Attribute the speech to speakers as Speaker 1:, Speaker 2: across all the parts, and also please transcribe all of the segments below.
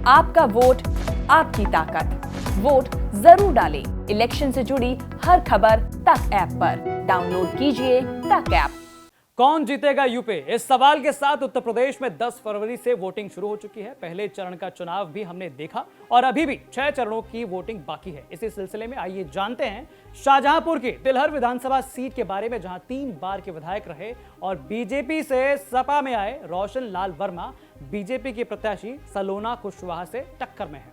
Speaker 1: आपका वोट आपकी ताकत। वोट जरूर डालें। इलेक्शन से जुड़ी हर खबर तक ऐप पर डाउनलोड कीजिए तक ऐप।
Speaker 2: कौन जीतेगा यूपी? इस सवाल के साथ उत्तर प्रदेश में 10 फरवरी से वोटिंग शुरू हो चुकी है। पहले चरण का चुनाव भी हमने देखा और अभी भी 6 चरणों की वोटिंग बाकी है। इसी सिलसिले में आइए जानते हैं शाहजहांपुर की तिलहर विधानसभा सीट के बारे में, जहां 3 बार के विधायक रहे और बीजेपी से सपा में आए रोशन लाल वर्मा बीजेपी के प्रत्याशी सलोना कुशवाहा से टक्कर में है।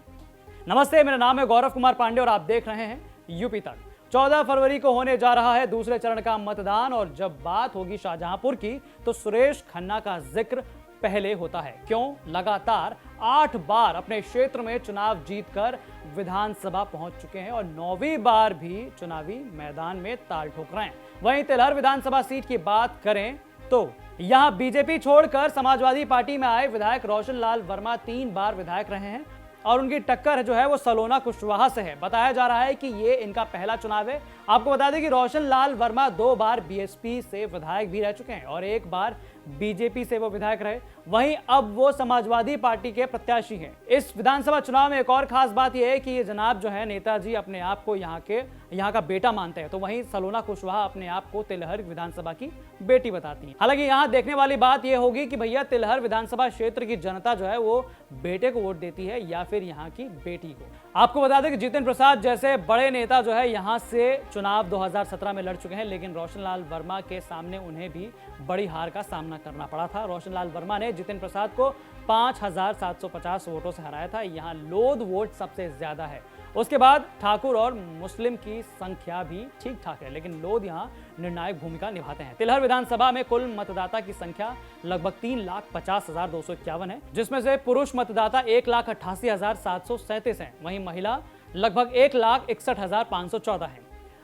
Speaker 2: नमस्ते, मेरा नाम है गौरव कुमार पांडे और आप देख रहे हैं यूपी तक। 14 फरवरी को होने जा रहा है दूसरे चरण का मतदान और जब बात होगी शाहजहांपुर की तो सुरेश खन्ना का जिक्र पहले होता है। क्यों? लगातार 8 बार अपने क्षेत्र में चुनाव जीतकर विधानसभा पहुंच चुके हैं और 9वीं बार भी चुनावी मैदान में ताल ठोक रहे हैं। वहीं तिलहर विधानसभा सीट की बात करें तो यहां बीजेपी छोड़कर समाजवादी पार्टी में आए विधायक रोशन लाल वर्मा 3 बार विधायक रहे हैं और उनकी टक्कर जो है वो सलोना कुशवाहा से है। बताया जा रहा है कि ये इनका पहला चुनाव है। आपको बता दें कि रोशन लाल वर्मा 2 बार बीएसपी से विधायक भी रह चुके हैं और 1 बार बीजेपी से वो विधायक रहे। वहीं अब वो समाजवादी पार्टी के प्रत्याशी हैं। इस विधानसभा चुनाव में एक और खास बात यह है कि ये जनाब जो है नेताजी अपने आप को यहाँ का बेटा मानते हैं, तो वहीं सलोना कुशवाहा अपने आप को तिलहर विधानसभा की बेटी बताती हैं। हालांकि यहाँ देखने वाली बात यह होगी कि भैया तिलहर विधानसभा क्षेत्र की जनता जो है वो बेटे को वोट देती है या फिर यहाँ की बेटी को। आपको बता दें कि जितिन प्रसाद जैसे बड़े नेता जो है यहाँ से चुनाव 2017 में लड़ चुके हैं, लेकिन रोशन लाल वर्मा के सामने उन्हें भी बड़ी हार का सामना करना पड़ा था। रोशन लाल वर्मा ने जितिन प्रसाद को 5750 वोटों से हराया था। यहाँ लोध वोट सबसे ज्यादा है, उसके बाद ठाकुर और मुस्लिम की संख्या भी ठीक ठाक है, लेकिन लोध यहाँ निर्णायक भूमिका निभाते हैं। तिलहर विधानसभा में कुल मतदाता की संख्या लगभग 3,50,251 है, जिसमें से पुरुष मतदाता 1,88,737 हैं। वहीं महिला लगभग 1,61,514 है।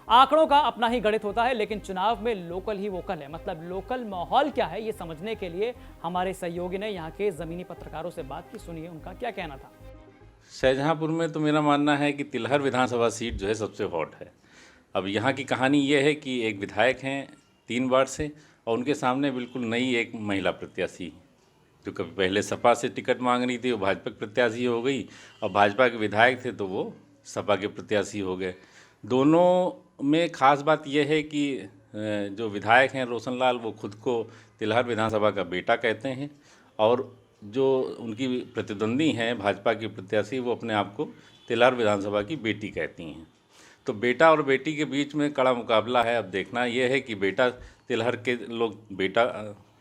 Speaker 2: आंकड़ों का अपना ही गणित होता है, लेकिन चुनाव में लोकल ही वोकल है। मतलब लोकल माहौल क्या है ये समझने के लिए हमारे सहयोगी ने यहाँ के जमीनी पत्रकारों से बात की। सुनिए उनका क्या कहना था।
Speaker 3: शाहजहांपुर में तो मेरा मानना है कि तिलहर विधानसभा सीट जो है सबसे हॉट है। अब यहाँ की कहानी ये है कि एक विधायक हैं 3 बार से और उनके सामने बिल्कुल नई एक महिला प्रत्याशी जो कभी पहले सपा से टिकट मांग रही थी, वो भाजपा के प्रत्याशी हो गई और भाजपा के विधायक थे तो वो सपा के प्रत्याशी हो गए। दोनों में खास बात यह है कि जो विधायक हैं रोशन लाल, वो खुद को तिलहर विधानसभा का बेटा कहते हैं और जो उनकी प्रतिद्वंदी हैं भाजपा की प्रत्याशी, वो अपने आप को तिलहर विधानसभा की बेटी कहती हैं। तो बेटा और बेटी के बीच में कड़ा मुकाबला है। अब देखना यह है कि बेटा तिलहर के लोग बेटा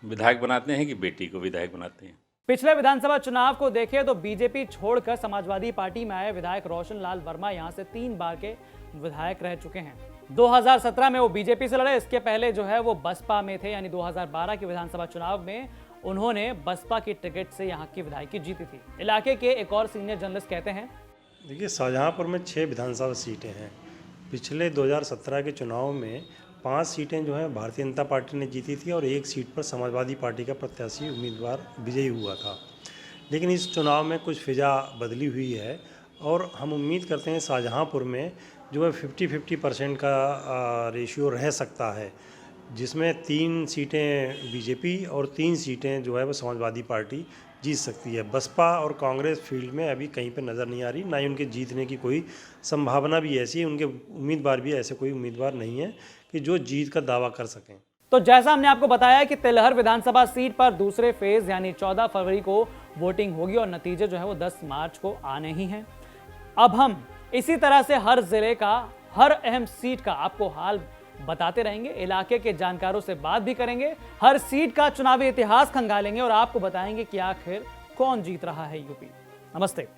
Speaker 3: विधायक बनाते हैं कि बेटी को विधायक बनाते हैं।
Speaker 2: पिछले विधानसभा चुनाव को देखें तो बीजेपी छोड़कर समाजवादी पार्टी में आए विधायक रोशन लाल वर्मा यहां से 3 बार के विधायक रह चुके हैं। 2017 में वो बीजेपी से लड़े, इसके पहले जो है वो बसपा में थे, यानी 2012 के विधानसभा चुनाव में उन्होंने बसपा की टिकट से यहाँ की विधायकी जीती थी। इलाके के एक और सीनियर जर्नलिस्ट कहते हैं,
Speaker 4: देखिए शाहजहांपुर में 6 विधानसभा सीटें हैं। पिछले 2017 के चुनाव में 5 सीटें जो हैं भारतीय जनता पार्टी ने जीती थी और 1 सीट पर समाजवादी पार्टी का प्रत्याशी उम्मीदवार विजयी हुआ था। लेकिन इस चुनाव में कुछ फिजा बदली हुई है और हम उम्मीद करते हैं शाहजहांपुर में जो है 50-50% का रेशियो रह सकता है, जिसमें 3 सीटें बीजेपी और 3 सीटें जो है वो समाजवादी पार्टी जीत सकती है। बसपा और कांग्रेस फील्ड में अभी कहीं पे नज़र नहीं आ रही, ना ही उनके जीतने की कोई संभावना भी ऐसी है, उनके उम्मीदवार भी ऐसे कोई उम्मीदवार नहीं है कि जो जीत का दावा कर सकें।
Speaker 2: तो जैसा हमने आपको बताया कि तिलहर विधानसभा सीट पर दूसरे फेज यानी 14 फरवरी को वोटिंग होगी और नतीजे जो है वो 10 मार्च को आने ही हैं। अब हम इसी तरह से हर जिले का हर अहम सीट का आपको हाल बताते रहेंगे, इलाके के जानकारों से बात भी करेंगे, हर सीट का चुनावी इतिहास खंगालेंगे और आपको बताएंगे कि आखिर कौन जीत रहा है यूपी। नमस्ते।